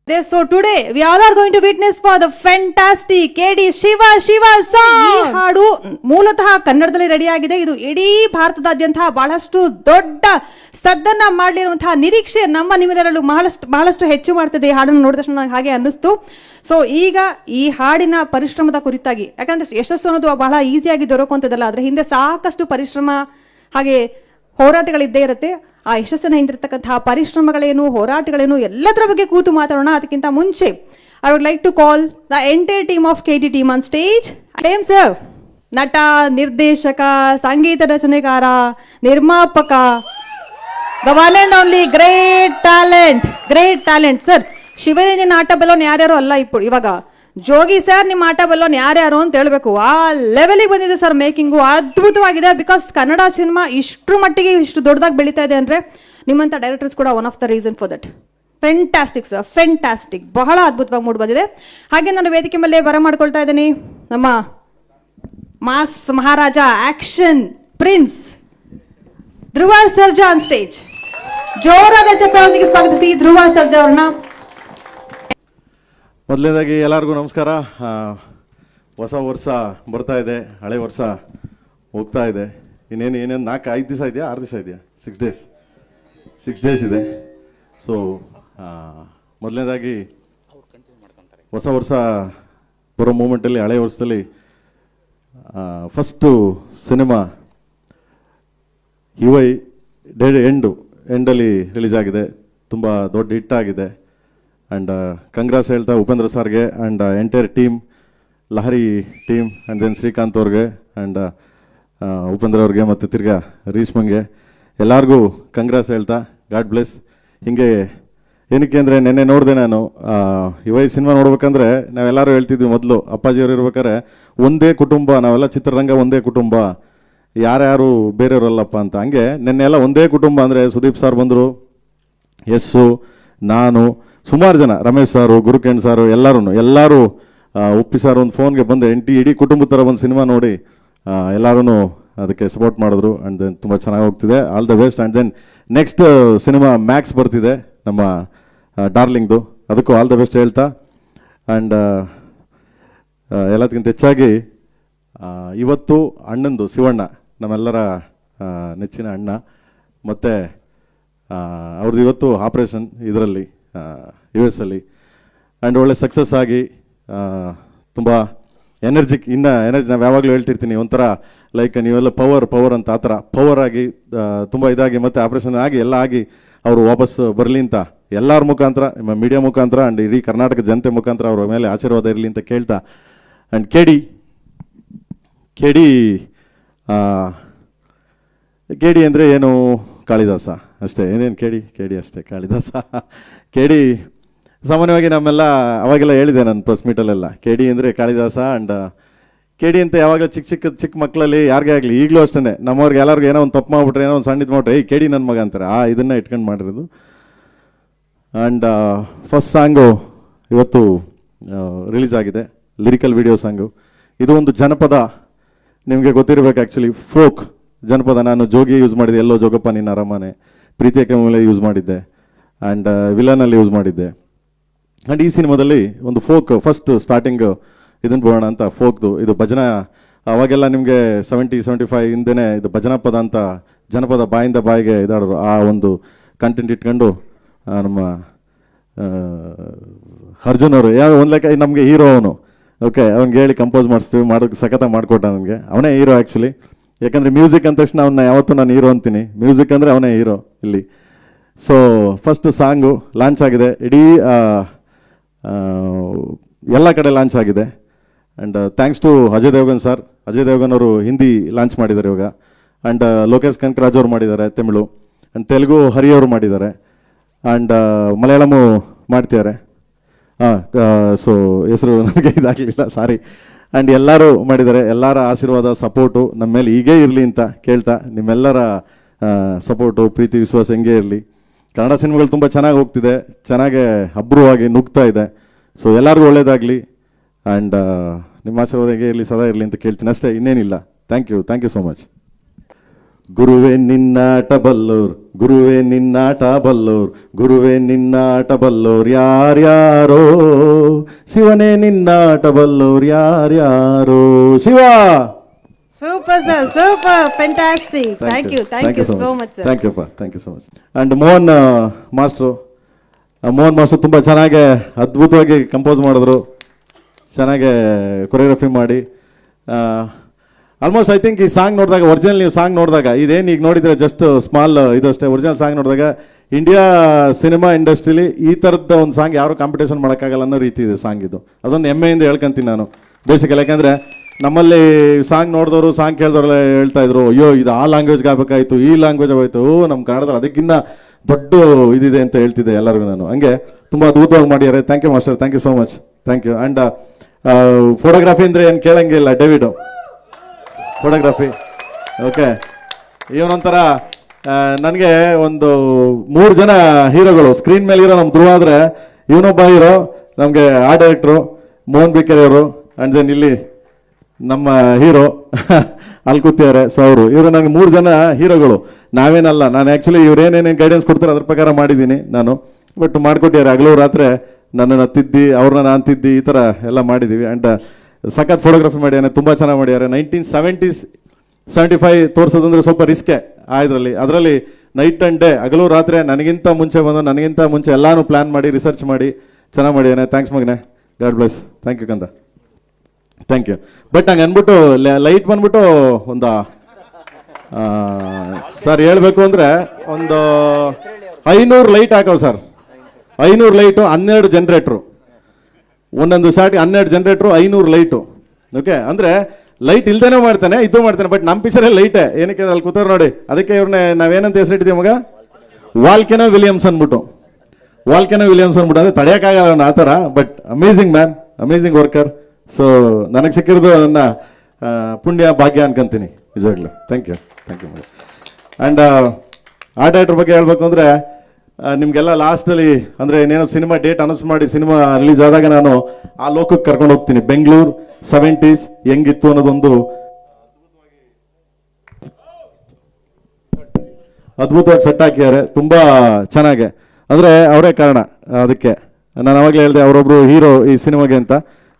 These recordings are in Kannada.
So today we all are going to witness for the fantastic KD Shiva song. ಈ ಹಾಡು ಮೂಲತಃ ಕನ್ನಡದಲ್ಲಿ ರೆಡಿ ಆಗಿದೆ. ಇದು ಇಡೀ ಭಾರತದಾದ್ಯಂತ ಬಹಳಷ್ಟು ದೊಡ್ಡ ಸದ್ದನ್ನ ಮಾಡಲಿರುವಂತಹ ನಿರೀಕ್ಷೆ ನಿಮ್ಮೆಲ್ಲರಲ್ಲೂ ಬಹಳಷ್ಟು ಹೆಚ್ಚು ಮಾಡ್ತಿದೆ. ಈ ಹಾಡನ್ನು ನೋಡಿದ ತಕ್ಷಣ ನನಗೆ ಹಾಗೆ ಅನ್ನಿಸ್ತು. ಸೊ ಈಗ ಈ ಹಾಡಿನ ಪರಿಶ್ರಮದ ಕುರಿತಾಗಿ, ಯಾಕಂದ್ರೆ ಯಶಸ್ಸು ಅನ್ನೋದು ಬಹಳ ಈಸಿಯಾಗಿ ದೊರಕುವಂಥದ್ದಲ್ಲ, ಅದ್ರ ಹಿಂದೆ ಸಾಕಷ್ಟು ಪರಿಶ್ರಮ ಹಾಗೆ ಹೋರಾಟಗಳಿದ್ದೇ ಇರುತ್ತೆ. ಆ ಯಶಸ್ಸಿನ ಹಿಂದಿರ್ತಕ್ಕಂತಹ ಪರಿಶ್ರಮಗಳೇನು, ಹೋರಾಟಗಳೇನು, ಎಲ್ಲದರ ಬಗ್ಗೆ ಕೂತು ಮಾತಾಡೋಣ. ಅದಕ್ಕಿಂತ ಮುಂಚೆ I would like to call the entire team of KD team on stage. Time sir, ನಟ, ನಿರ್ದೇಶಕ, ಸಂಗೀತ ರಚನೆಕಾರ, ನಿರ್ಮಾಪಕ, the one and only great talent sir. Shivaranjan ಆಟ ಬಲ್ಲೋನ್ ಯಾರ್ಯಾರು ಅಲ್ಲ, ಇವಾಗ ಜೋಗಿ ಸರ್ ನಿಮ್ಮ ಆಟ ಬಲ್ಲೋನ್ ಯಾರ್ಯಾರು ಅಂತ ಹೇಳ್ಬೇಕು. ಆ ಲೆವೆಲಿಗೆ ಬಂದಿದೆ ಸರ್. ಮೇಕಿಂಗು ಅದ್ಭುತವಾಗಿದೆ. ಬಿಕಾಸ್ ಕನ್ನಡ ಸಿನಿಮಾ ಇಷ್ಟು ಮಟ್ಟಿಗೆ ಇಷ್ಟು ದೊಡ್ಡದಾಗಿ ಬೆಳೀತಾ ಇದೆ ಅಂದ್ರೆ ನಿಮ್ಮಂತ ಡೈರೆಕ್ಟರ್ಸ್ ಕೂಡ one of the reason for that. Fantastic sir, fantastic. ಬಹಳ ಅದ್ಭುತವಾಗಿ ಮೂಡ್ ಬಂದಿದೆ. ಹಾಗೆ ನಾನು ವೇದಿಕೆ ಮೇಲೆ ಬರಮಾಡ್ಕೊಳ್ತಾ ಇದ್ದೀನಿ ನಮ್ಮ mass Maharaja, action prince Dhruva Sarja on stage. ಜೋರಾದ ಚಪ್ಪಾಳೆಯೊಂದಿಗೆ ಸ್ವಾಗತಿಸಿ ಧ್ರುವ ಸರ್ಜಾ ಅವ್ರನ್ನ. ಮೊದಲನೇದಾಗಿ ಎಲ್ಲರಿಗೂ ನಮಸ್ಕಾರ. ಹೊಸ ವರ್ಷ ಬರ್ತಾ ಇದೆ, ಹಳೆ ವರ್ಷ ಹೋಗ್ತಾ ಇದೆ. ಏನೇನು 4-5 ದಿವಸ ಇದೆಯಾ, 6 ದಿವಸ ಇದೆಯಾ? 6 ಡೇಸ್ ಇದೆ. ಸೊ ಮೊದಲನೇದಾಗಿ ಹೊಸ ವರ್ಷ ಬರೋ ಮೂಮೆಂಟಲ್ಲಿ, ಹಳೆ ವರ್ಷದಲ್ಲಿ ಫಸ್ಟು ಸಿನಿಮಾ ಯುವೈ ಎಂಡಲ್ಲಿ ರಿಲೀಸ್ ಆಗಿದೆ. ತುಂಬ ದೊಡ್ಡ ಹಿಟ್ ಆಗಿದೆ. ಆ್ಯಂಡ್ ಕಂಗ್ರಾಸ್ ಹೇಳ್ತಾ ಉಪೇಂದ್ರ ಸರ್ಗೆ and entire team, Lahari team, and then Srikanth ಅವ್ರಿಗೆ ಆ್ಯಂಡ್ ಉಪೇಂದ್ರ ಅವ್ರಿಗೆ ಮತ್ತು ತಿರ್ಗಾ ರೀಶ್ಮಂಗೆ ಎಲ್ಲರಿಗೂ ಕಂಗ್ರಾಸ್ ಹೇಳ್ತಾ ಗಾಡ್ ಬ್ಲೆಸ್. ಹಿಂಗೆ ಏನಕ್ಕೆ ಅಂದರೆ ನೆನ್ನೆ ನೋಡಿದೆ ನಾನು ಯುವೈ ಸಿನಿಮಾ ನೋಡ್ಬೇಕಂದ್ರೆ ನಾವೆಲ್ಲರೂ ಹೇಳ್ತಿದ್ವಿ ಮೊದಲು, ಅಪ್ಪಾಜಿಯವರು ಇರ್ಬೇಕಾದ್ರೆ ಒಂದೇ ಕುಟುಂಬ, ನಾವೆಲ್ಲ ಚಿತ್ರರಂಗ ಒಂದೇ ಕುಟುಂಬ, ಯಾರ್ಯಾರು ಬೇರೆಯವರಲ್ಲಪ್ಪ ಅಂತ. ಹಂಗೆ ನೆನ್ನೆ ಎಲ್ಲ ಒಂದೇ ಕುಟುಂಬ ಅಂದರೆ ಸುದೀಪ್ ಸರ್ ಬಂದರು, ಯಸ್ಸು, ನಾನು, ಸುಮಾರು ಜನ, ರಮೇಶ್ ಸಾರು, ಗುರುಕಿರಣ್ ಸಾರು, ಎಲ್ಲರೂ ಉಪ್ಪಿ ಸರ್ ಒಂದು ಫೋನ್ಗೆ ಬಂದು ಇಡೀ ಕುಟುಂಬದ ಥರ ಒಂದು ಸಿನಿಮಾ ನೋಡಿ ಎಲ್ಲರೂ ಅದಕ್ಕೆ ಸಪೋರ್ಟ್ ಮಾಡಿದ್ರು. ಆ್ಯಂಡ್ ದೆನ್ ತುಂಬ ಚೆನ್ನಾಗಿ ಹೋಗ್ತಿದೆ. All the best. And then next cinema Max ಬರ್ತಿದೆ ನಮ್ಮ ಡಾರ್ಲಿಂಗ್ದು, ಅದಕ್ಕೂ ಆಲ್ ದ ಬೆಸ್ಟ್ ಹೇಳ್ತಾ. ಆ್ಯಂಡ್ ಎಲ್ಲದಕ್ಕಿಂತ ಹೆಚ್ಚಾಗಿ ಇವತ್ತು ಅಣ್ಣಂದು, ಶಿವಣ್ಣ, ನಮ್ಮೆಲ್ಲರ ನೆಚ್ಚಿನ ಅಣ್ಣ, ಮತ್ತು ಅವ್ರದ್ದು ಇವತ್ತು ಆಪ್ರೇಷನ್ ಇದರಲ್ಲಿ US ಅಲ್ಲಿ. ಆ್ಯಂಡ್ ಒಳ್ಳೆ ಸಕ್ಸಸ್ ಆಗಿ ತುಂಬ ಎನರ್ಜಿ ನಾವು ಯಾವಾಗಲೂ ಹೇಳ್ತಿರ್ತೀನಿ, ಒಂಥರ ಲೈಕ್ ನೀವೆಲ್ಲ ಪವರ್ ಅಂತ, ಆ ಥರ ಪವರ್ ಆಗಿ ತುಂಬ ಇದಾಗಿ ಮತ್ತು ಆಪ್ರೇಷನ್ ಆಗಿ ಎಲ್ಲ ಆಗಿ ಅವರು ವಾಪಸ್ ಬರಲಿ ಅಂತ ಎಲ್ಲರ ಮುಖಾಂತರ, ನಿಮ್ಮ ಮೀಡಿಯಾ ಮುಖಾಂತರ ಆ್ಯಂಡ್ ಇಡೀ ಕರ್ನಾಟಕ ಜನತೆ ಮುಖಾಂತರ ಅವ್ರ ಮೇಲೆ ಆಶೀರ್ವಾದ ಇರಲಿ ಅಂತ ಕೇಳ್ತಾ. ಆ್ಯಂಡ್ KD ಅಂದರೆ ಏನು, ಕಾಳಿದಾಸ ಅಷ್ಟೇ. ಏನೇನು KD ಅಷ್ಟೇ, ಕಾಳಿದಾಸ. KD ಸಾಮಾನ್ಯವಾಗಿ ನಮ್ಮೆಲ್ಲ ಅವಾಗೆಲ್ಲ ಹೇಳಿದೆ ನಾನು ಪ್ರೆಸ್ ಮೀಟಲ್ಲೆಲ್ಲ, KD ಅಂದರೆ ಕಾಳಿದಾಸ. ಆ್ಯಂಡ್ KD ಅಂತ ಯಾವಾಗಲೂ ಚಿಕ್ಕ ಮಕ್ಕಳಲ್ಲಿ ಯಾರಿಗೇ ಆಗಲಿ, ಈಗಲೂ ಅಷ್ಟೇ, ನಮ್ಮವ್ರಿಗೆ ಎಲ್ಲರಿಗೂ ಏನೋ ಒಂದು ತಪ್ಪು ಮಾಡ್ಬಿಟ್ರೆ, ಏನೋ ಒಂದು ಸಣ್ಣಿದ್ದು ಮಾಡ್ಬಿಟ್ರೆ KD ನನ್ನ ಮಗ ಅಂತಾರೆ. ಇದನ್ನು ಇಟ್ಕೊಂಡು ಮಾಡಿರೋದು. ಆ್ಯಂಡ್ ಫಸ್ಟ್ ಸಾಂಗು ಇವತ್ತು ರಿಲೀಸ್ ಆಗಿದೆ, ಲಿರಿಕಲ್ ವಿಡಿಯೋ ಸಾಂಗು. ಇದು ಒಂದು ಜನಪದ, ನಿಮಗೆ ಗೊತ್ತಿರಬೇಕು ಆ್ಯಕ್ಚುಲಿ, ಫೋಕ್ ಜನಪದ. ನಾನು ಜೋಗಿ ಯೂಸ್ ಮಾಡಿದ್ದೆ, ಎಲ್ಲೋ ಜೋಗಪ್ಪ ನಿನ್ನ ಅರಮನೆ, ಪ್ರೀತಿಯ ಮೇಲೆ ಯೂಸ್ ಮಾಡಿದ್ದೆ, ಆ್ಯಂಡ್ ವಿಲನಲ್ಲಿ ಯೂಸ್ ಮಾಡಿದ್ದೆ. ಆ್ಯಂಡ್ ಈ ಸಿನಿಮಾದಲ್ಲಿ ಒಂದು ಫೋಕ್ ಫಸ್ಟ್ ಸ್ಟಾರ್ಟಿಂಗ್ ಇದನ್ನು ಬೋಣ ಅಂತ ಫೋಕ್ದು, ಇದು ಭಜನಾ. ಅವಾಗೆಲ್ಲ ನಿಮಗೆ 70-75 ಹಿಂದೆನೇ ಇದು ಭಜನಾ ಪದ ಅಂತ, ಜನಪದ ಬಾಯಿಂದ ಬಾಯಿಗೆ ಇದಾಡೋರು. ಆ ಒಂದು ಕಂಟೆಂಟ್ ಇಟ್ಕೊಂಡು ನಮ್ಮ ಅರ್ಜುನ್ ಅವರು ಯಾವ ಒಂದು ಲೆಕ್ಕ ನಮಗೆ ಹೀರೋ ಅವನು. ಓಕೆ, ಅವ್ನಿಗೆ ಹೇಳಿ ಕಂಪೋಸ್ ಮಾಡಿಸ್ತೀವಿ, ಮಾಡೋಕ್ಕೆ ಸಖತ್ತಾಗಿ ಮಾಡಿಕೊಟ್ಟ ನನಗೆ. ಅವನೇ ಹೀರೋ ಆ್ಯಕ್ಚುಲಿ. ಯಾಕಂದರೆ ಮ್ಯೂಸಿಕ್ ಅಂದ ತಕ್ಷಣ ಅವನ್ನ ಯಾವತ್ತೂ ನಾನು ಹೀರೋ ಅಂತೀನಿ, ಮ್ಯೂಸಿಕ್ ಅಂದರೆ ಅವನೇ ಹೀರೋ ಇಲ್ಲಿ. ಸೊ ಫಸ್ಟ್ ಸಾಂಗು ಲಾಂಚ್ ಆಗಿದೆ, ಇಡೀ ಎಲ್ಲ ಕಡೆ ಲಾಂಚ್ ಆಗಿದೆ. And thanks to Ajay Devgan sir. Ajay Devgan ಅವರು ಹಿಂದಿ ಲಾಂಚ್ ಮಾಡಿದ್ದಾರೆ ಇವಾಗ. ಆ್ಯಂಡ್ ಲೋಕೇಶ್ ಕನಕರಾಜ್ ಅವರು ಮಾಡಿದ್ದಾರೆ ತಮಿಳು. ಆ್ಯಂಡ್ ತೆಲುಗು ಹರಿಯವರು ಮಾಡಿದ್ದಾರೆ. ಆ್ಯಂಡ್ ಮಲಯಾಳಮು ಮಾಡ್ತಿದ್ದಾರೆ. ಸೊ ಹೆಸರು ನನಗೆ ಇದಾಗಲಿಲ್ಲ, ಸಾರಿ. ಆ್ಯಂಡ್ ಎಲ್ಲರೂ ಮಾಡಿದ್ದಾರೆ. ಎಲ್ಲರ ಆಶೀರ್ವಾದ, ಸಪೋರ್ಟು ನಮ್ಮ ಮೇಲೆ ಹೀಗೇ ಇರಲಿ ಅಂತ ಕೇಳ್ತಾ, ನಿಮ್ಮೆಲ್ಲರ ಸಪೋರ್ಟು, ಪ್ರೀತಿ, ವಿಶ್ವಾಸ ಹೆಂಗೆ ಇರಲಿ. ಕನ್ನಡ ಸಿನಿಮಾಗಳು ತುಂಬ ಚೆನ್ನಾಗಿ ಹೋಗ್ತಿದೆ, ಚೆನ್ನಾಗೆ ಅಬ್ರುವಾಗಿ ನುಗ್ತಾ ಇದೆ. ಸೊ ಎಲ್ಲರಿಗೂ ಒಳ್ಳೇದಾಗಲಿ. ಆ್ಯಂಡ್ ನಿಮ್ಮ ಆಶೀರ್ವಾದ ಹೇಗೆ ಇರಲಿ, ಸದಾ ಇರಲಿ ಅಂತ ಕೇಳ್ತೀನಿ ಅಷ್ಟೇ, ಇನ್ನೇನಿಲ್ಲ. Thank you so much. ಗುರುವೇ ನಿನ್ನಾಟ ಬಲ್ಲೋರ್, ಗುರುವೇ ನಿನ್ನಾಟ ಬಲ್ಲೋರ್, ಗುರುವೇ ನಿನ್ನಾಟ ಬಲ್ಲೋರ್ ಯಾರ್ಯಾರೋ, ಶಿವನೇ ನಿನ್ನಾಟ ಬಲ್ಲೋರ್ ಯಾರ್ಯಾರೋ. Shiva. Super sir, super, fantastic. Thank you so much sir. Thank you so much. And Mohan master, Mohan master ತುಂಬ ಚೆನ್ನಾಗಿ ಅದ್ಭುತವಾಗಿ ಕಂಪೋಸ್ ಮಾಡಿದ್ರು, ಚೆನ್ನಾಗಿ ಕೊರಿಯೋಗ್ರಫಿ ಮಾಡಿ. ಆಲ್ಮೋಸ್ಟ್ ಐ ಥಿಂಕ್ ಈ ಸಾಂಗ್ ನೋಡಿದಾಗ, ಒರಿಜಿನಲ್ ನೀವು ಸಾಂಗ್ ನೋಡಿದಾಗ, ಇದೇನು ಈಗ ನೋಡಿದರೆ ಜಸ್ಟ್ ಸ್ಮಾಲ್ ಇದು ಅಷ್ಟೇ. ಒರಿಜಿನಲ್ ಸಾಂಗ್ ನೋಡಿದಾಗ ಇಂಡಿಯಾ ಸಿನಿಮಾ ಇಂಡಸ್ಟ್ರಿಲಿ ಈ ಥರದ ಒಂದು ಸಾಂಗ್ ಯಾರು ಕಾಂಪಿಟೇಷನ್ ಮಾಡೋಕ್ಕಾಗಲ್ಲ ಅನ್ನೋ ರೀತಿ ಇದೆ ಸಾಂಗ್ ಇದು. ಅದೊಂದು ಹೆಮ್ಮೆಯಿಂದ ಹೇಳ್ಕೊಂತೀನಿ ನಾನು ಬೇಸಿಕಲಿ. ಯಾಕೆಂದರೆ ನಮ್ಮಲ್ಲಿ ಸಾಂಗ್ ನೋಡಿದವರು, ಸಾಂಗ್ ಕೇಳಿದವರೆಲ್ಲ ಹೇಳ್ತಾ ಇದ್ರು, ಅಯ್ಯೋ ಇದು ಆ ಲ್ಯಾಂಗ್ವೇಜ್ಗೆ ಆಗಬೇಕಾಯ್ತು, ಈ ಲ್ಯಾಂಗ್ವೇಜ್ ಆಗೋಯ್ತು, ನಮ್ಮ ಕನ್ನಡದಲ್ಲಿ ಅದಕ್ಕಿಂತ ದೊಡ್ಡ ಇದಿದೆ ಅಂತ ಹೇಳ್ತಿದ್ದೆ ಎಲ್ಲರಿಗೂ ನಾನು. ಹಂಗೆ ತುಂಬ ಅದ್ಭುತವಾಗಿ ಮಾಡಿದ್ದಾರೆ. Thank you master, thank you so much, thank you. And photography ಅಂದರೆ ಏನು ಕೇಳಂಗಿಲ್ಲ, ಡೇವಿಡು ಫೋಟೋಗ್ರಫಿ. ಓಕೆ, ಇವನೊಂಥರ ನನಗೆ ಒಂದು 3 ಜನ ಹೀರೋಗಳು ಸ್ಕ್ರೀನ್ ಮೇಲೆ ಇರೋ ನಮ್ಮ ಧ್ರುವ ಆದರೆ, ಇವನೊಬ್ಬ ಹೀರೋ, ನಮಗೆ ಆರ್ಟ್ ಡೈರೆಕ್ಟ್ರು ಮೋಹನ್ ಬಿಕೆರೆ ಅವರು, ಆ್ಯಂಡ್ ದೆನ್ ಇಲ್ಲಿ ನಮ್ಮ ಹೀರೋ ಅಲ್ಲಿ ಕೂತಿದ್ದಾರೆ. ಸೊ ಇವರು ನನಗೆ 3 ಜನ ಹೀರೋಗಳು. ನಾವೇನಲ್ಲ, ನಾನು ಆ್ಯಕ್ಚುಲಿ ಇವ್ರು ಏನೇನೇನು ಗೈಡೆನ್ಸ್ ಕೊಡ್ತಾರೆ ಅದ್ರ ಪ್ರಕಾರ ಮಾಡಿದ್ದೀನಿ ನಾನು. ಬಟ್ ಮಾಡಿಕೊಟ್ಟಿದ್ದಾರೆ, ಹಗಲು ರಾತ್ರಿ ನನ್ನನ್ನು ತಿದ್ದಿ, ಅವ್ರನ್ನ ನಾನು ತಿದ್ದಿ, ಈ ಥರ ಎಲ್ಲ ಮಾಡಿದ್ದೀವಿ. ಆ್ಯಂಡ್ ಸಖತ್ ಫೋಟೋಗ್ರಫಿ ಮಾಡಿದ್ದಾನೆ, ತುಂಬ ಚೆನ್ನಾಗಿ ಮಾಡಿದ್ದಾರೆ. 1975 ತೋರಿಸೋದಂದ್ರೆ ಸ್ವಲ್ಪ ರಿಸ್ಕೆ ಅದರಲ್ಲಿ ನೈಟ್ ಆ್ಯಂಡ್ ಡೇ, ಹಗಲು ರಾತ್ರಿ ನನಗಿಂತ ಮುಂಚೆ ಬಂದು, ನನಗಿಂತ ಮುಂಚೆ ಎಲ್ಲಾನು ಪ್ಲ್ಯಾನ್ ಮಾಡಿ ರಿಸರ್ಚ್ ಮಾಡಿ ಚೆನ್ನಾಗಿ ಮಾಡಿದ್ದಾನೆ. ಥ್ಯಾಂಕ್ಸ್ ಮಗನೆ, ಗಾಡ್ ಬ್ಲೆಸ್. ಥ್ಯಾಂಕ್ ಯು ಕಂದ, ಥ್ಯಾಂಕ್ ಯು. ಬಟ್ ಹಂಗೆ ಅಂದ್ಬಿಟ್ಟು ಲೈಟ್ ಬಂದ್ಬಿಟ್ಟು ಒಂದು ಸರ್ ಹೇಳಬೇಕು ಅಂದರೆ ಒಂದು 500 ಲೈಟ್ ಹಾಕವು ಸರ್. 500 ಲೈಟು, 12 ಜನ್ರೇಟ್ರು, ಒಂದೊಂದು ಶಾರ್ಟ್ಗೆ 12 ಜನ್ರೇಟ್ರು, 500 ಲೈಟು. ಓಕೆ, ಅಂದರೆ ಲೈಟ್ ಇಲ್ದೇನೆ ಮಾಡ್ತಾನೆ, ಇದು ಮಾಡ್ತಾನೆ. ಬಟ್ ನಮ್ಮ ಪಿಕ್ಚರಲ್ಲಿ ಲೈಟೇ, ಏನಕ್ಕೆ ಅಲ್ಲಿ ಕೂತವ್ರು ನೋಡಿ. ಅದಕ್ಕೆ ಇವ್ರನ್ನ ನಾವೇನಂತ ಹೆಸರಿಟ್ಟಿದ್ದೀವಿ ಮಗ, ವಾಲ್ಕೆನೋ ವಿಲಿಯಮ್ಸ್ ಅಂದ್ಬಿಟ್ಟು. ವಾಲ್ಕೆನೋ ವಿಲಿಯಮ್ಸ್ ಅಂದ್ಬಿಟ್ಟು ಅಂದರೆ ತಡೆಯೋಕ್ಕಾಗಲ್ಲ ಆ ಥರ. But amazing man, amazing worker. So ನನಗೆ ಸಿಕ್ಕಿರೋದು ನನ್ನ ಪುಣ್ಯ ಭಾಗ್ಯ ಅನ್ಕೊಂತೀನಿ ನಿಜವಾಗ್ಲೂ. ಥ್ಯಾಂಕ್ ಯು ಮಗ. ಆ್ಯಂಡ್ ಆರ್ಟ್ ಡೈರೆಕ್ಟರ್ ಬಗ್ಗೆ ಹೇಳ್ಬೇಕು ಅಂದರೆ, ನಿಮಗೆಲ್ಲ ಲಾಸ್ಟಲ್ಲಿ ಅಂದರೆ ಇನ್ನೇನೋ ಸಿನಿಮಾ ಡೇಟ್ ಅನೌನ್ಸ್ ಮಾಡಿ ಸಿನಿಮಾ ರಿಲೀಸ್ ಆದಾಗ ನಾನು ಆ ಲೋಕಕ್ಕೆ ಕರ್ಕೊಂಡು ಹೋಗ್ತೀನಿ. ಬೆಂಗಳೂರು 70s ಹೆಂಗಿತ್ತು ಅನ್ನೋದೊಂದು ಅದ್ಭುತವಾಗಿ ಸೆಟ್ ಹಾಕಿದ್ದಾರೆ, ತುಂಬ ಚೆನ್ನಾಗೆ. ಅಂದರೆ ಅವರೇ ಕಾರಣ ಅದಕ್ಕೆ. ನಾನು ಅವಾಗಲೇ ಹೇಳಿದೆ ಅವರೊಬ್ಬರು ಹೀರೋ ಈ ಸಿನಿಮಾಗೆ ಅಂತ,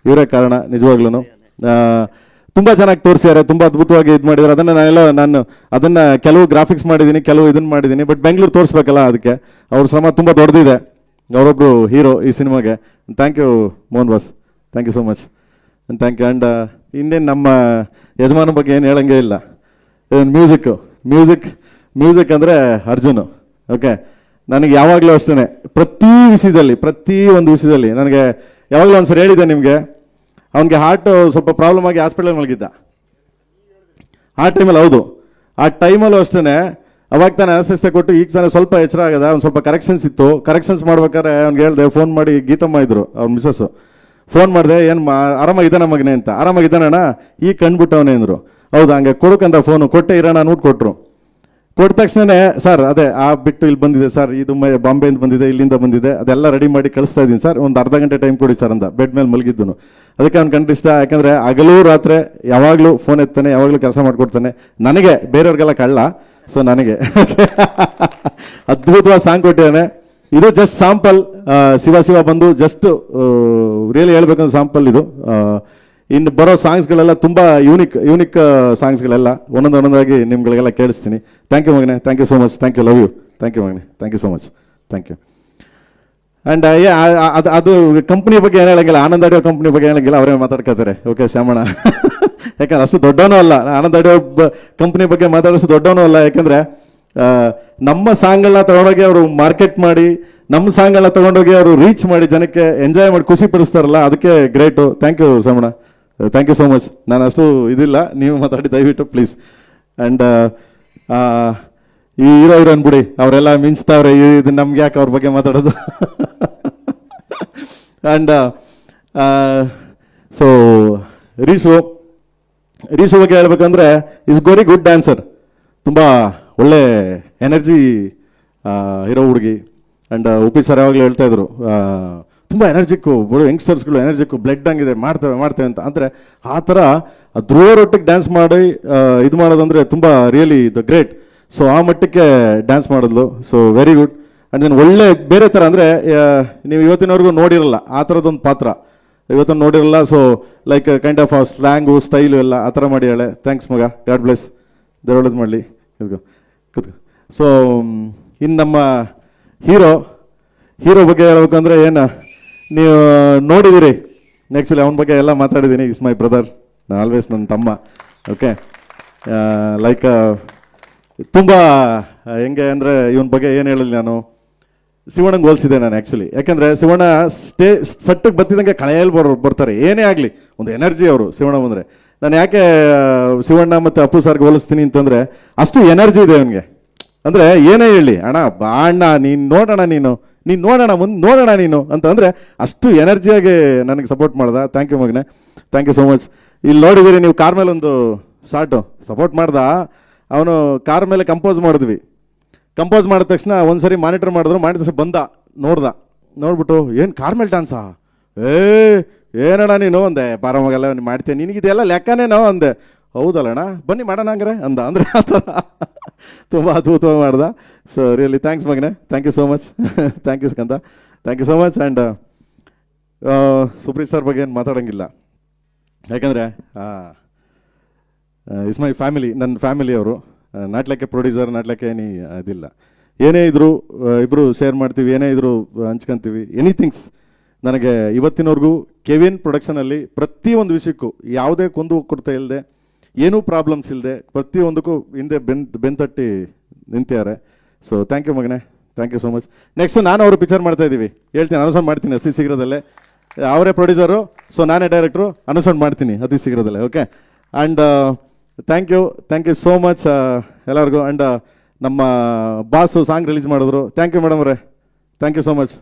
ಇವರೇ ಕಾರಣ ನಿಜವಾಗ್ಲೂ. ತುಂಬ ಚೆನ್ನಾಗಿ ತೋರಿಸಿದ್ದಾರೆ, ತುಂಬ ಅದ್ಭುತವಾಗಿ ಇದು ಮಾಡಿದ್ದಾರೆ. ನಾನು ಅದನ್ನು ಕೆಲವು ಗ್ರಾಫಿಕ್ಸ್ ಮಾಡಿದ್ದೀನಿ, ಕೆಲವು ಇದನ್ನು ಮಾಡಿದ್ದೀನಿ. ಬಟ್ ಬೆಂಗಳೂರು ತೋರಿಸ್ಬೇಕಲ್ಲ, ಅದಕ್ಕೆ ಅವ್ರ ಶ್ರಮ ತುಂಬ ದೊಡ್ಡದಿದೆ. ಅವರೊಬ್ಬರು ಹೀರೋ ಈ ಸಿನಿಮಾಗೆ. Thank you Mohan boss, thank you so much, thank you. And ಇನ್ನೇನು ನಮ್ಮ ಯಜಮಾನ ಬಗ್ಗೆ ಏನು ಹೇಳಂಗೇ ಇಲ್ಲ. ಮ್ಯೂಸಿಕ್ ಅಂದರೆ ಅರ್ಜುನು. ಓಕೆ, ನನಗೆ ಯಾವಾಗಲೂ ಅಷ್ಟೇ, ಪ್ರತಿ ಒಂದು ವಿಷಯದಲ್ಲಿ ನನಗೆ ಯಾವಾಗಲೂ ಒಂದು ಸರಿ ಹೇಳಿದ್ದೆ ನಿಮಗೆ, ಅವನಿಗೆ ಹಾರ್ಟ್ ಸ್ವಲ್ಪ ಪ್ರಾಬ್ಲಮ್ ಆಗಿ ಹಾಸ್ಪಿಟಲ್ ಮಲಗಿದ್ದ ಆ ಟೈಮಲ್ಲಿ. ಹೌದು, ಆ ಟೈಮಲ್ಲೂ ಅಷ್ಟೇ ಅವಾಗ ತಾನೇ ಅನಸ್ತೇಸಿಯಾ ಕೊಟ್ಟು ಈಗ ತಾನೇ ಸ್ವಲ್ಪ ಎಚ್ಚರ ಆಗದ. ಒಂದು ಸ್ವಲ್ಪ ಕರೆಕ್ಷನ್ಸ್ ಇತ್ತು, ಕರೆಕ್ಷನ್ಸ್ ಮಾಡ್ಬೇಕಾದ್ರೆ ಅವ್ನಿಗೆ ಹೇಳಿದೆ, ಫೋನ್ ಮಾಡಿ, ಗೀತಮ್ಮ ಇದ್ರು ಅವ್ರ ಮಿಸಸ್ಸು, ಫೋನ್ ಮಾಡಿದೆ, ಏನು ಆರಾಮಾಗಿದ್ದಾನ ಮಗನೇ ಅಂತ. ಆರಾಮಾಗಿದ್ದಾನಣ್ಣ, ಈಗ ಕಂಡುಬಿಟ್ಟವನೇ ಅಂದರು. ಹೌದಾ, ಹಂಗೆ ಕೊಡೋಕ್ಕಂತ ಫೋನು ಕೊಟ್ಟೆ ಇರೋಣ ನೋಟ್ ಕೊಟ್ಟರು. ಕೊಟ್ಟ ತಕ್ಷಣವೇ ಸರ್ ಅದೇ ಆ ಬಿಟ್ಟು ಇಲ್ಲಿ ಬಂದಿದೆ ಸರ್, ಇದು ಬಾಂಬೆಯಿಂದ ಬಂದಿದೆ, ಇಲ್ಲಿಂದ ಬಂದಿದೆ, ಅದೆಲ್ಲ ರೆಡಿ ಮಾಡಿ ಕಳಿಸ್ತಾ ಇದ್ದೀನಿ ಸರ್, ಒಂದು ಅರ್ಧ ಗಂಟೆ ಟೈಮ್ ಕೊಡಿ ಸರ್ ಅಂದ. ಬೆಡ್ ಮೇಲೆ ಮಲಗಿದ್ದನು. ಅದಕ್ಕೆ ಅವ್ನು ಕಂಡ್ರೆ ಇಷ್ಟ, ಯಾಕಂದರೆ ಹಗಲು ರಾತ್ರಿ ಯಾವಾಗಲೂ ಫೋನ್ ಎತ್ತಾನೆ, ಯಾವಾಗಲೂ ಕೆಲಸ ಮಾಡಿಕೊಡ್ತಾನೆ. ನನಗೆ, ಬೇರೆಯವ್ರಿಗೆಲ್ಲ ಕಳ್ಳ, ಸೊ ನನಗೆ ಅದ್ಭುತವಾದ ಸಾಂಗ್ ಕೊಟ್ಟಿದ್ದಾನೆ. ಇದು ಜಸ್ಟ್ ಸಾಂಪಲ್. ಶಿವ ಬಂದು ಜಸ್ಟ್ ರಿಯಲಿ ಹೇಳ್ಬೇಕಂದ್ರೆ ಸಾಂಪಲ್ ಇದು. ಇನ್ನು ಬರೋ ಸಾಂಗ್ಸ್ಗಳೆಲ್ಲ ತುಂಬ ಯೂನಿಕ್ ಸಾಂಗ್ಸ್ಗಳೆಲ್ಲ ಒಂದೊಂದಾಗಿ ನಿಮ್ಗಳಿಗೆಲ್ಲ ಕೇಳಿಸ್ತೀನಿ. ಥ್ಯಾಂಕ್ ಯು ಮಗನೆ, thank you so much, thank you, love you, thank you ಮಗನೆ, thank you so much, thank you. And ಅದು ಕಂಪ್ನಿ ಬಗ್ಗೆ ಏನು ಹೇಳಂಗಿಲ್ಲ, ಆನಂದ್ ಆಡಿಯೋ ಕಂಪ್ನಿ ಬಗ್ಗೆ ಹೇಳಂಗಿಲ್ಲ, ಅವರೇ ಮಾತಾಡ್ಕೋತಾರೆ. ಓಕೆ ಶ್ಯಾಮಣ್ಣ, ಯಾಕಂದ್ರೆ ಅಷ್ಟು ದೊಡ್ಡವನೂ ಅಲ್ಲ, ಆನಂದ್ ಆಡಿಯೋ ಕಂಪ್ನಿ ಬಗ್ಗೆ ಮಾತಾಡೋಷ್ಟು ದೊಡ್ಡವನೂ ಅಲ್ಲ. ಯಾಕಂದರೆ ನಮ್ಮ ಸಾಂಗ್ಗಳನ್ನ ತೊಗೊಂಡೋಗಿ ಅವರು ಮಾರ್ಕೆಟ್ ಮಾಡಿ, ನಮ್ಮ ಸಾಂಗ್ಗಳನ್ನ ತೊಗೊಂಡೋಗಿ ಅವರು ರೀಚ್ ಮಾಡಿ, ಜನಕ್ಕೆ ಎಂಜಾಯ್ ಮಾಡಿ ಖುಷಿ ಪಡಿಸ್ತಾರಲ್ಲ, ಅದಕ್ಕೆ great. Thank you Shyamanna, thank you so much. ನಾನು ಅಷ್ಟು ಇದಿಲ್ಲ, ನೀವು ಮಾತಾಡಿ ದಯವಿಟ್ಟು ಪ್ಲೀಸ್. ಆ್ಯಂಡ್ ಈ ಹೀರೋಯಿನ್ ಬಿಡಿ, ಅವರೆಲ್ಲ ಮಿಂಚ್ತಾವ್ರೆ, ಇದು ನಮ್ಗೆ ಯಾಕೆ ಅವ್ರ ಬಗ್ಗೆ ಮಾತಾಡೋದು. ಆ್ಯಂಡ್ ಸೊ ರೀಶು ಬಗ್ಗೆ ಹೇಳ್ಬೇಕಂದ್ರೆ ಈಸ್ ವೆರಿ ಗುಡ್ ಡ್ಯಾನ್ಸರ್, ತುಂಬ ಒಳ್ಳೆ ಎನರ್ಜಿ ಇರೋ ಹುಡುಗಿ. ಆ್ಯಂಡ್ ಉಪಿ ಸರ್ ಯಾವಾಗಲೂ ಹೇಳ್ತಾ ಇದ್ರು, ತುಂಬ ಎನರ್ಜಿಕ್ಕು, ಬರೋ ಯಂಗ್ಸ್ಟರ್ಸ್ಗಳು ಎನರ್ಜಿಕ್ಕು, ಬ್ಲಡ್ ಹಂಗಿದೆ, ಮಾಡ್ತೇವೆ ಅಂತ. ಅಂದರೆ ಆ ಥರ ಧ್ರುವರೊಟ್ಟಿಗೆ ಡ್ಯಾನ್ಸ್ ಮಾಡಿ ಇದು ಮಾಡೋದಂದರೆ ತುಂಬ ರಿಯಲಿ ದ ಗ್ರೇಟ್. ಸೊ ಆ ಮಟ್ಟಕ್ಕೆ ಡ್ಯಾನ್ಸ್ ಮಾಡಿದ್ಲು. So very good. And then ಒಳ್ಳೆ ಬೇರೆ ಥರ ಅಂದರೆ ನೀವು ಇವತ್ತಿನವರೆಗೂ ನೋಡಿರಲ್ಲ ಆ ಥರದ್ದೊಂದು ಪಾತ್ರ ಇವತ್ತು ನೋಡಿರಲ್ಲ. ಸೊ ಲೈಕ್ ಕೈಂಡ್ ಆಫ್ ಆ ಸ್ಲ್ಯಾಂಗು ಸ್ಟೈಲು ಎಲ್ಲ ಆ ಥರ ಮಾಡಿ ಹೇಳೆ. ಥ್ಯಾಂಕ್ಸ್ ಮಗ, ಗಾಡ್ ಬ್ಲೆಸ್, ದೇವ್ರು ಒಳ್ಳೇದು ಮಾಡಲಿ. ಕೂತ್ಕೋ. ಸೊ ಇನ್ನು ನಮ್ಮ ಹೀರೋ ಬಗ್ಗೆ ಹೇಳ್ಬೇಕು ಅಂದರೆ ಏನು ನೀವು ನೋಡಿದ್ದೀರಿ. ಆ್ಯಕ್ಚುಲಿ ಅವನ ಬಗ್ಗೆ ಎಲ್ಲ ಮಾತಾಡಿದ್ದೀನಿ. ಇಸ್ ಮೈ ಬ್ರದರ್, ಆಲ್ವೇಸ್ ನನ್ನ ತಮ್ಮ. ಓಕೆ, ಲೈಕ್ ತುಂಬ ಹೆಂಗೆ ಅಂದರೆ ಇವನ ಬಗ್ಗೆ ಏನು ಹೇಳಿಲ್ಲ ನಾನು. ಶಿವಣ್ಣಂಗೆ ಹೋಲಿಸಿದೆ ನಾನು ಆ್ಯಕ್ಚುಲಿ. ಯಾಕೆಂದರೆ ಶಿವಣ್ಣ ಸಟ್ಟಕ್ಕೆ ಬತ್ತಿದಂಗೆ ಕಳೆಯಲ್ಲಿ ಬರ್ತಾರೆ, ಏನೇ ಆಗಲಿ ಒಂದು ಎನರ್ಜಿ ಅವರು ಶಿವಣ್ಣ ಬಂದರೆ. ನಾನು ಯಾಕೆ ಶಿವಣ್ಣ ಮತ್ತು ಅಪ್ಪು ಸರ್ಗೆ ಹೋಲಿಸ್ತೀನಿ ಅಂತಂದರೆ ಅಷ್ಟು ಎನರ್ಜಿ ಇದೆ ಅವನಿಗೆ. ಅಂದರೆ ಏನೇ ಹೇಳಿ, ಅಣ್ಣ ಬಾ ಅಣ್ಣ ನೀನು ನೋಡೋಣ, ನೀನು ನೋಡೋಣ, ಮುಂದೆ ನೋಡೋಣ ನೀನು ಅಂತಂದರೆ ಅಷ್ಟು ಎನರ್ಜಿಯಾಗಿ ನನಗೆ ಸಪೋರ್ಟ್ ಮಾಡ್ದ. ಥ್ಯಾಂಕ್ ಯು ಮಗನೇ, ಥ್ಯಾಂಕ್ ಯು ಸೋ ಮಚ್. ಇಲ್ಲಿ ನೋಡಿದ್ದೀರಿ ನೀವು ಕಾರ್ ಮೇಲೆ ಒಂದು ಶಾರ್ಟು ಸಪೋರ್ಟ್ ಮಾಡ್ದ. ಅವನು ಕಾರ್ ಮೇಲೆ ಕಂಪೋಸ್ ಮಾಡಿದ್ವಿ. ಕಂಪೋಸ್ ಮಾಡಿದ ತಕ್ಷಣ ಒಂದು ಸರಿ ಮಾನಿಟರ್ ಮಾಡಿದ್ರು. ಮಾಡಿದ ತಕ್ಷಣ ನೋಡ್ಬಿಟ್ಟು ಏನು ಕಾರ್ ಮೇಲೆ ಡ್ಯಾನ್ಸಾ, ಏನಣ್ಣ ನೀನು ಅಂದೆ. ಪಾರಮಗೆಲ್ಲ ಮಾಡ್ತೀನಿ, ನಿನಗಿದೆಲ್ಲ ಲೆಕ್ಕನೇ ನಾವು ಅಂದೆ. ಹೌದಲ್ಲಣ್ಣ ಬನ್ನಿ ಮಾಡೋಣ ಹಂಗಾರೆ ಅಂದ. ಅಂದರೆ ಆ ಥರ ತುಂಬ ಅದ್ಭುತವಾಗಿ ಮಾಡ್ದ. ಸೊ ರಿಯಲಿ ಥ್ಯಾಂಕ್ಸ್ ಮಗನೇ, thank you so much. Thank you Skanda, thank you so much. And Supreeth sir ಬಗ್ಗೆ ಏನು ಮಾತಾಡೋಂಗಿಲ್ಲ. ಯಾಕಂದರೆ ಇಸ್ ಮೈ ಫ್ಯಾಮಿಲಿ, ನನ್ನ ಫ್ಯಾಮಿಲಿ ಅವರು. ನಾಟ್ಲಕ್ಕೆ ಪ್ರೊಡ್ಯೂಸರ್, ನಾಟ್ಲಕ್ಕೆ ಇದಿಲ್ಲ. ಏನೇ ಇದ್ದರೂ ಇಬ್ಬರು ಶೇರ್ ಮಾಡ್ತೀವಿ, ಏನೇ ಇದ್ದರೂ ಹಂಚ್ಕೊತೀವಿ, ಎನಿಥಿಂಗ್ಸ್. ನನಗೆ ಇವತ್ತಿನವರೆಗೂ ಕೆವಿನ್ ಪ್ರೊಡಕ್ಷನಲ್ಲಿ ಪ್ರತಿಯೊಂದು ವಿಷಯಕ್ಕೂ ಯಾವುದೇ ಕುಂದು ಕೊಡ್ತಾ ಇಲ್ಲದೆ, ಏನೂ ಪ್ರಾಬ್ಲಮ್ಸ್ ಇಲ್ಲದೆ ಪ್ರತಿಯೊಂದಕ್ಕೂ ಹಿಂದೆ ಬೆಂತಟ್ಟಿ ನಿಂತಿದ್ದಾರೆ. ಸೊ ಥ್ಯಾಂಕ್ ಯು ಮಗನೇ, thank you so much. Next ನಾನು ಅವರು ಪಿಕ್ಚರ್ ಮಾಡ್ತಾ ಇದ್ದೀವಿ, ಹೇಳ್ತೀನಿ, ಅನೌನ್ಸ್ ಮಾಡ್ತೀನಿ ಅತಿ ಶೀಘ್ರದಲ್ಲೇ. ಅವರೇ ಪ್ರೊಡ್ಯೂಸರು, ಸೊ ನಾನೇ ಡೈರೆಕ್ಟ್ರು, ಅನೌನ್ಸ್ ಮಾಡ್ತೀನಿ ಅತಿ ಶೀಘ್ರದಲ್ಲೇ. Okay, and thank you so much ಎಲ್ಲರಿಗೂ. ಆ್ಯಂಡ್ ನಮ್ಮ ಬಾಸು ಸಾಂಗ್ ರಿಲೀಸ್ ಮಾಡಿದ್ರು. ಥ್ಯಾಂಕ್ ಯು ಮೇಡಮ್ ಅವರೇ, ಥ್ಯಾಂಕ್ ಯು ಸೋ ಮಚ್.